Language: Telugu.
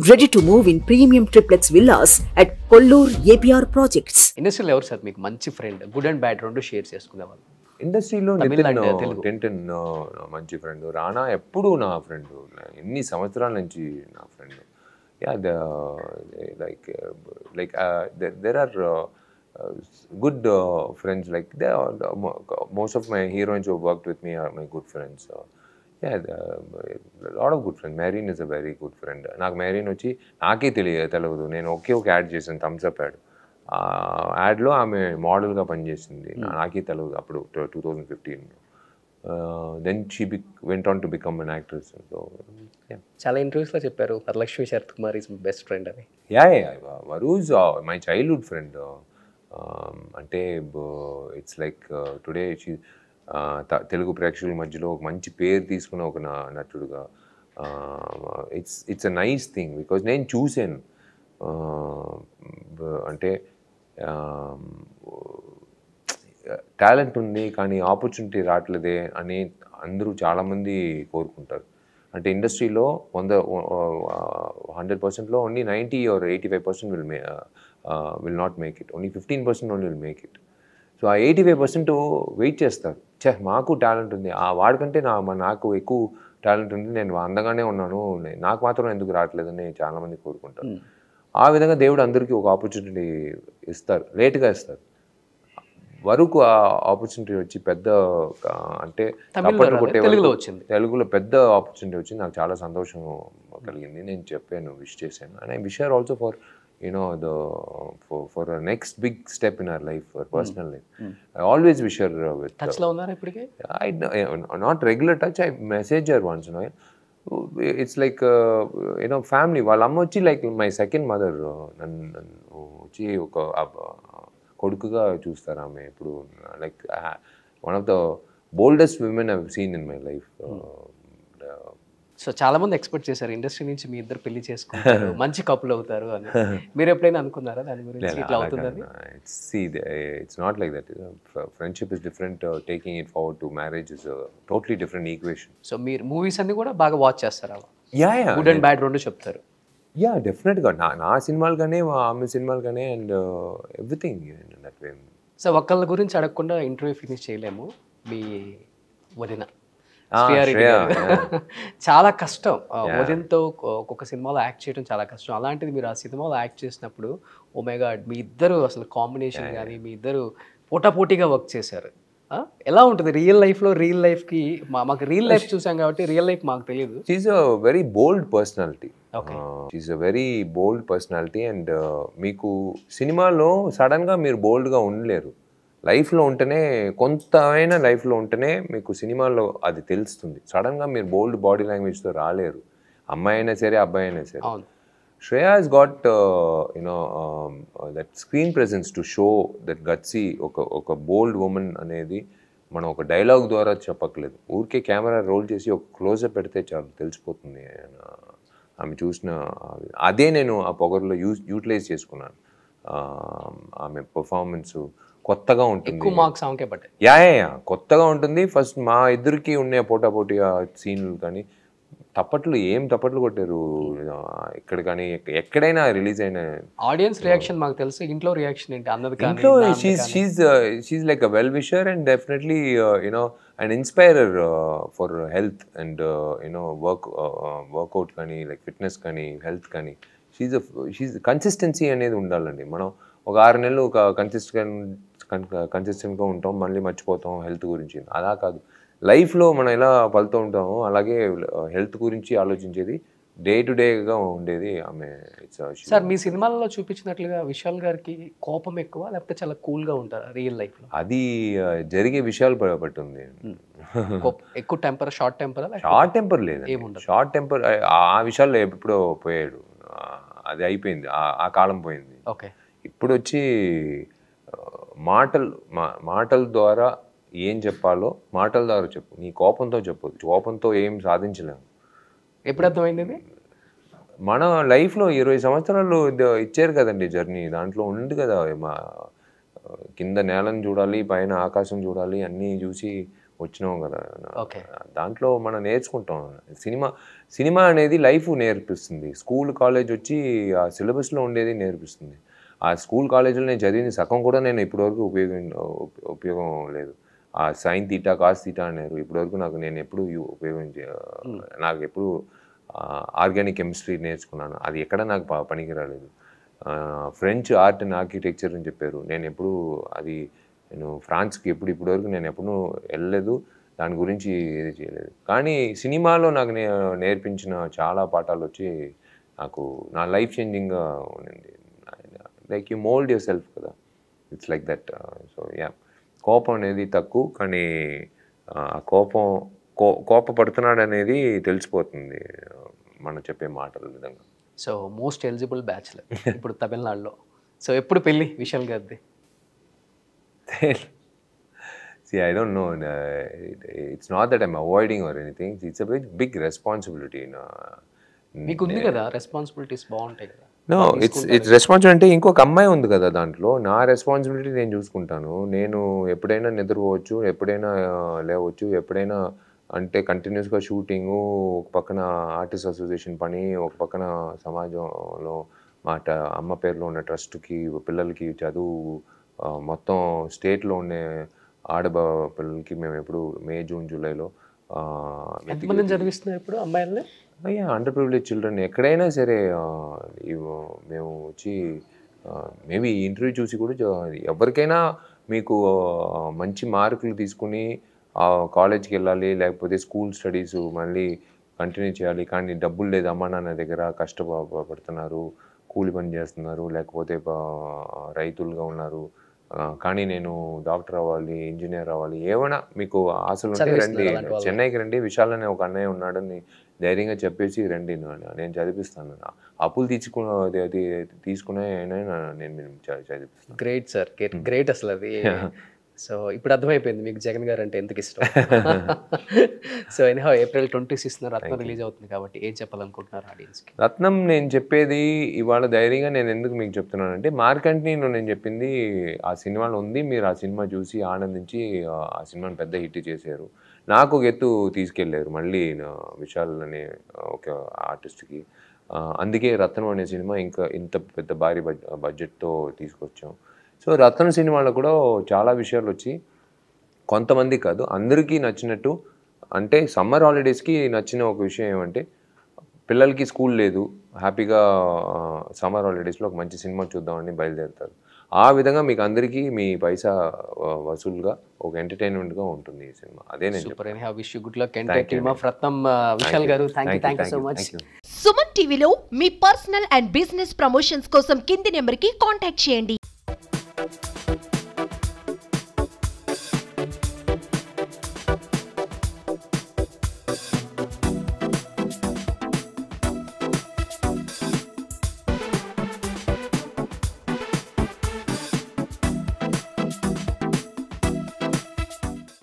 Ready to move in premium triplex villas at Kollur APR Projects. ఇండస్ట్రీలో ఎవరు సార్ మీకు మంచి ఫ్రెండ్? గుడ్ అండ్ బ్యాడ్ రెండు షేర్ చేసుకునేవాళ్ళు. ఇండస్ట్రీలో తమిళ్ అండ్ తెలుగు. టెంటన్ మంచి ఫ్రెండ్, రానా ఎప్పుడు నా ఫ్రెండ్, ఎన్ని సంవత్సరాల నుంచి నా friend. Yeah like there are good friends, like most of my heroines who worked with me are my good friends. Lot of good friend. Mehreen is a very good friend. నాకు మెరీన్ వచ్చి నాకే తెలియదు, నేను ఒకే ఒక యాడ్ చేశాను, థమ్స్ అప్ యాడ్. ఆ యాడ్లో ఆమె మోడల్గా పనిచేసింది, నాకే తెలియదు అప్పుడు 2015. Then she went on to become an actress. So చాలా ఇంటర్వ్యూస్లో చెప్పారు Varalakshmi Sarath Kumar is best friend అని. Varu is my childhood friend. అంటే it's like today she Telugu ప్రేక్షకుల మధ్యలో ఒక మంచి పేరు తీసుకున్న ఒక నటుడుగా. It's a nice thing because నేను చూశాను. అంటే టాలెంట్ ఉంది కానీ ఆపర్చునిటీ రావట్లేదే అని అందరూ చాలామంది కోరుకుంటారు. అంటే ఇండస్ట్రీలో 100%లో only 90 or 85% will not make it. Only 15% only will make it. So ఆ 85% వెయిట్ చేస్తారు. మాకు టాలెంట్ ఉంది, ఆ వాడికంటే నాకు ఎక్కువ టాలెంట్ ఉంది, నేను అందంగానే ఉన్నాను, నాకు మాత్రం ఎందుకు రావట్లేదని చాలామంది కోరుకుంటారు. ఆ విధంగా దేవుడు అందరికీ ఒక ఆపర్చునిటీ ఇస్తారు, లేట్గా ఇస్తారు. వరకు ఆ ఆపర్చునిటీ వచ్చి పెద్ద అంటే తెలుగులో పెద్ద ఆపర్చునిటీ వచ్చి నాకు చాలా సంతోషం కలిగింది. నేను చెప్పాను, విష్ చేశాను. And I wish her also for for a next big step in her life, her personal life. I always wish her with touch lo unnara ippudike. Not regular touch, I message her once in a while. It's like family. While amma vachi like my second mother, nannu vachi oka kodukuga chustaru ame ippudu. Like one of the boldest women I've seen in my life. So చాలా మంది ఎక్స్పెక్ట్ చేశారు ఇండస్ట్రీ నుంచి మీ ఇద్దరు పెళ్లి చేసుకుంటారు, మంచి కపుల్ అవుతారు అని. మీరు ఎప్పుడైనా అనుకున్నారా దాని గురించి ఇట్లా అవుతుందని? It's not like that. Friendship is different. Taking it forward to marriage is a totally different equation. So మీరు మూవీస్ అన్ని కూడా బాగా వాచ్ చేస్తారా? Yeah. గుడ్ అండ్ బ్యాడ్ రెండు చెప్తారు. Yeah, definitely. నా సినిమాలు కానీ ఆమె సినిమాలు కానీ and everything in that way. So ఒక్కళ్ళ గురించి అడగకుండా ఇంటర్వ్యూ ఫినిష్ చేయలేము. మీ వదిన చాలా కష్టం, వదినతో ఒక్కొక్క సినిమాలో యాక్ట్ చేయడం చాలా కష్టం. అలాంటిది మీరు ఆ సినిమాలో యాక్ట్ చేసినప్పుడు ఓ మై గాడ్, మీ ఇద్దరు అసలు కాంబినేషన్ కానీ మీ ఇద్దరు పోటాపోటీగా వర్క్ చేశారు. ఎలా ఉంటుంది రియల్ లైఫ్కి? మాకు రియల్ లైఫ్ చూసాం కాబట్టి రియల్ లైఫ్ మాకు తెలియదు. She's a very bold personality. She's a very bold personality. And మీకు సినిమాలో సడన్గా మీరు బోల్డ్గా ఉండలేరు. లైఫ్లో ఉంటేనే కొంతైనా లైఫ్లో ఉంటేనే మీకు సినిమాలో అది తెలుస్తుంది. సడన్గా మీరు బోల్డ్ బాడీ లాంగ్వేజ్తో రాలేరు, అమ్మాయి అయినా సరే అబ్బాయి అయినా సరే. Shreya has got that screen presence to show that gutsy, ఒక బోల్డ్ ఉమెన్ అనేది మనం ఒక డైలాగ్ ద్వారా చెప్పట్లేదు. ఊరికే కెమెరా రోల్ చేసి ఒక క్లోజప్ పెడితే చాలు తెలిసిపోతుంది. ఆమె చూసిన అదే నేను ఆ పొగర్లో యూటిలైజ్ చేసుకున్నాను. ఆమె పర్ఫార్మెన్స్ కొత్తగా ఉంటుంది, కొత్తగా ఉంటుంది. ఫస్ట్ మా ఇద్దరికి ఉన్న పోటాపోటీగా సీన్లు కానీ తప్పట్లు కొట్టారు ఇక్కడ కానీ ఎక్కడైనా రిలీజ్ అయిన ఆడియన్స్ రియాక్షన్ మాకు తెలుసు. ఇంట్లో రియాక్షన్ ఏంటి అన్నది? ఇంట్లో she's like a well wisher and definitely and inspirer for health and workout కానీ లైక్ ఫిట్నెస్ కానీ హెల్త్ కానీ. షీఈ్ కన్సిస్టెన్సీ అనేది ఉండాలండి. మనం ఒక 6 నెలలు ఒక కన్సిస్టెంట్గా ఉంటాం, మళ్ళీ మర్చిపోతాం హెల్త్ గురించి. అలా కాదు, లైఫ్లో మనం ఎలా పలుతూ ఉంటామో అలాగే హెల్త్ గురించి ఆలోచించేది, డే టు డేగా ఉండేది ఆమె. సార్ మీ సినిమాలలో చూపించినట్లుగా విశాల్ గారికి కోపం ఎక్కువ లేకపోతే చాలా కూల్గా ఉంటారా రియల్ లైఫ్లో? అది జరిగే విషయాలు పట్టుంది. ఎక్కువ టెంపర్, షార్ట్ టెంపర్ లేదు. షార్ట్ టెంపర్ ఆ విషయాల్లో ఎప్పుడో పోయాడు, అది అయిపోయింది, ఆ కాలం పోయింది. ఓకే. ఇప్పుడు వచ్చి మాటల ద్వారా ఏం చెప్పాలో మాటల ద్వారా చెప్పు, నీ కోపంతో చెప్పు. కోపంతో ఏం సాధించలేము. ఎప్పుడు అర్థమైంది? మన లైఫ్లో 20 సంవత్సరాలు ఇచ్చారు కదండి జర్నీ. దాంట్లో ఉంది కదా, కింద నేలను చూడాలి, పైన ఆకాశం చూడాలి, అన్నీ చూసి వచ్చినాం కదా, ఓకే. దాంట్లో మనం నేర్చుకుంటాం. సినిమా అనేది లైఫ్ నేర్పిస్తుంది. స్కూల్ కాలేజ్ వచ్చి ఆ సిలబస్లో ఉండేది నేర్పిస్తుంది. ఆ స్కూల్ కాలేజీలో నేను చదివిన సగం కూడా నేను ఇప్పటివరకు ఉపయోగం లేదు. ఆ సైన్ తీటా కాస్ తీటా అన్నారు, ఇప్పటివరకు నేను ఎప్పుడు నాకు ఎప్పుడు ఆర్గానిక్ కెమిస్ట్రీ నేర్చుకున్నాను, అది ఎక్కడ నాకు పనికి రాలేదు. ఫ్రెంచ్ ఆర్ట్ అండ్ ఆర్కిటెక్చర్ అని చెప్పారు, నేను ఫ్రాన్స్కి ఇప్పటివరకు నేను ఎప్పుడూ వెళ్ళలేదు, దాని గురించి ఏది చేయలేదు. కానీ సినిమాలో నాకు నేర్పించిన చాలా పాఠాలు వచ్చి నాకు నా లైఫ్ చేంజింగ్గా ఉండింది. Like you mould your self కదా, it's like that. So yeah, కోపం అనేది తక్కువ, కానీ కోపపడుతున్నాడు అనేది తెలిసిపోతుంది మనం చెప్పే మాటల విధంగా. సో మోస్ట్ ఎలిజిబుల్ బ్యాచ్లర్ ఇప్పుడు తమిళనాడులో. సో ఎప్పుడు పెళ్ళి విశాల్ గారిది? See, I don't know. It's not that I'm avoiding or anything. It's a big responsibility. మీకు ఉంది కదా రెస్పాన్సిబిలిటీస్, బాగుంటాయి కదా. No, it's responsibility. అంటే ఇంకొక అమ్మాయి ఉంది కదా దాంట్లో, నా రెస్పాన్సిబిలిటీ నేను చూసుకుంటాను. నేను ఎప్పుడైనా నిద్రపోవచ్చు, ఎప్పుడైనా లేవచ్చు, ఎప్పుడైనా అంటే కంటిన్యూస్గా షూటింగు, ఒక పక్కన ఆర్టిస్ట్ అసోసియేషన్ పని, ఒక పక్కన సమాజంలో అమ్మ పేరులో ఉన్న ట్రస్ట్కి, పిల్లలకి చదువు, మొత్తం స్టేట్లో ఉండే పిల్లలకి మేము ఎప్పుడు మే, జూన్, జూలైలో ఎంతమందిని చదివిస్తున్నారు ఇప్పుడు అమ్మాయిలని? అండర్ ప్రివిలేజ్ చిల్డ్రన్ ఎక్కడైనా సరే. మేము వచ్చి మేబీ ఇంటర్వ్యూ చూసి కూడా ఎవరికైనా మీకు మంచి మార్కులు తీసుకుని కాలేజ్కి వెళ్ళాలి, లేకపోతే స్కూల్ స్టడీస్ మళ్ళీ కంటిన్యూ చేయాలి, కానీ డబ్బులు లేదు, అమ్మా నాన్న దగ్గర కష్టపడుతున్నారు, కూలి పని చేస్తున్నారు, లేకపోతే రైతులుగా ఉన్నారు, కానీ నేను డాక్టర్ అవ్వాలి, ఇంజనీర్ అవ్వాలి, ఏమైనా మీకు ఆశలు ఉంటే రండి, చెన్నైకి రండి, విశాల్ అనే ఒక అన్నయ్య ఉన్నాడని ధైర్యంగా చెప్పేసి రండి, నేను చదివిస్తాను. అప్పులు తీసుకునే నేను చదివిస్తాను. గ్రేట్ సార్, గ్రేట్ అసలు అది. సో ఇప్పుడు అర్థమైపోయింది మీకు జగన్ గారు అంటే ఎందుకు ఇష్టం. సో ఎనీహౌ April 26 రత్నం రిలీజ్ అవుతుంది కాబట్టి ఏం చెప్పాలనుకుంటున్నారు ఆడియన్స్కి? రత్నం నేను చెప్పేది ఇవాళ ధైర్యంగా నేను ఎందుకు మీకు చెప్తున్నానంటే, మార్కంట్నీలో నేను చెప్పింది ఆ సినిమాలో ఉంది. మీరు ఆ సినిమా చూసి ఆనందించి ఆ సినిమాని పెద్ద హిట్ చేశారు. నాకు ఒక ఎత్తు తీసుకెళ్ళారు మళ్ళీ విశాల్ అనే ఒక ఆర్టిస్ట్కి. అందుకే రత్నం అనే సినిమా ఇంకా ఇంత పెద్ద భారీ బడ్జెట్తో తీసుకొచ్చాం. సో రత్నం సినిమాలో కూడా చాలా విషయాలు వచ్చి కొంతమంది కాదు అందరికీ నచ్చినట్టు. అంటే సమ్మర్ హాలిడేస్కి నచ్చిన ఒక విషయం ఏమంటే, పిల్లలకి స్కూల్ లేదు, హ్యాపీగా సమ్మర్ హాలిడేస్లో ఒక మంచి సినిమా చూద్దామని బయలుదేరుతారు. ఆ విధంగా మీకు అందరికీ మీ పైసా వసూలుగా ఒక ఎంటర్టైన్మెంట్గా ఉంటుంది ఈ సినిమా. అదే నేను super. Anyhow wish you good luck and team of Ratnam. Vishal గారు thank you so much. Suman టీవీలో మీ పర్సనల్ అండ్ బిజినెస్ ప్రమోషన్స్ కోసం కింది నెంబర్కి కాంటాక్ట్ చేయండి.